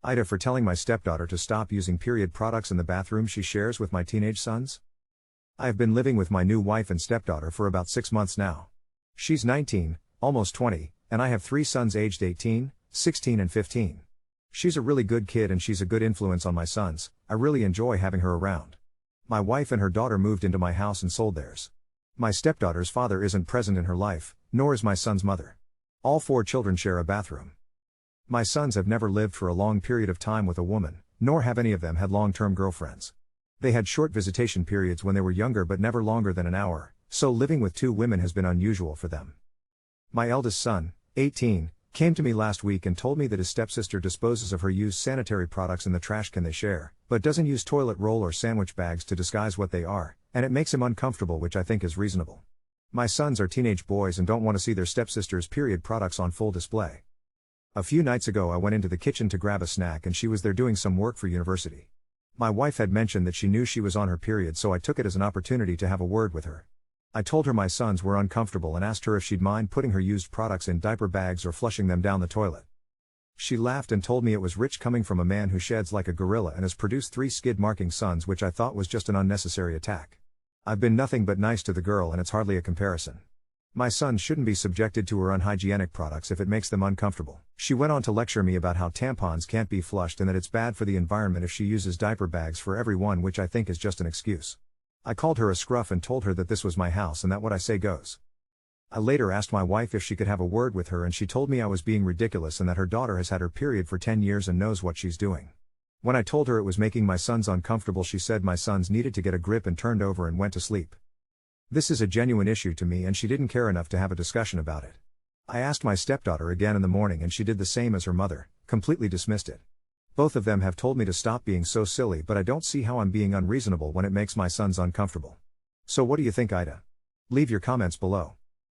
AITA for telling my stepdaughter to stop using period products in the bathroom she shares with my teenage sons. I have been living with my new wife and stepdaughter for about 6 months now. She's 19, almost 20, and I have 3 sons aged 18, 16 and 15. She's a really good kid and she's a good influence on my sons. I really enjoy having her around. My wife and her daughter moved into my house and sold theirs. My stepdaughter's father isn't present in her life, nor is my son's mother. All 4 children share a bathroom. My sons have never lived for a long period of time with a woman, nor have any of them had long-term girlfriends. They had short visitation periods when they were younger but never longer than an hour, so living with 2 women has been unusual for them. My eldest son, 18, came to me last week and told me that his stepsister disposes of her used sanitary products in the trash can they share, but doesn't use toilet roll or sandwich bags to disguise what they are, and it makes him uncomfortable, which I think is reasonable. My sons are teenage boys and don't want to see their stepsister's period products on full display. A few nights ago I went into the kitchen to grab a snack and she was there doing some work for university. My wife had mentioned that she knew she was on her period, so I took it as an opportunity to have a word with her. I told her my sons were uncomfortable and asked her if she'd mind putting her used products in diaper bags or flushing them down the toilet. She laughed and told me it was rich coming from a man who sheds like a gorilla and has produced 3 skid-marking sons, which I thought was just an unnecessary attack. I've been nothing but nice to the girl and it's hardly a comparison. My sons shouldn't be subjected to her unhygienic products if it makes them uncomfortable. She went on to lecture me about how tampons can't be flushed and that it's bad for the environment if she uses diaper bags for everyone, which I think is just an excuse. I called her a scruff and told her that this was my house and that what I say goes. I later asked my wife if she could have a word with her and she told me I was being ridiculous and that her daughter has had her period for 10 years and knows what she's doing. When I told her it was making my sons uncomfortable, she said my sons needed to get a grip and turned over and went to sleep. This is a genuine issue to me and she didn't care enough to have a discussion about it. I asked my stepdaughter again in the morning and she did the same as her mother, completely dismissed it. Both of them have told me to stop being so silly, but I don't see how I'm being unreasonable when it makes my sons uncomfortable. So what do you think, AITA? Leave your comments below.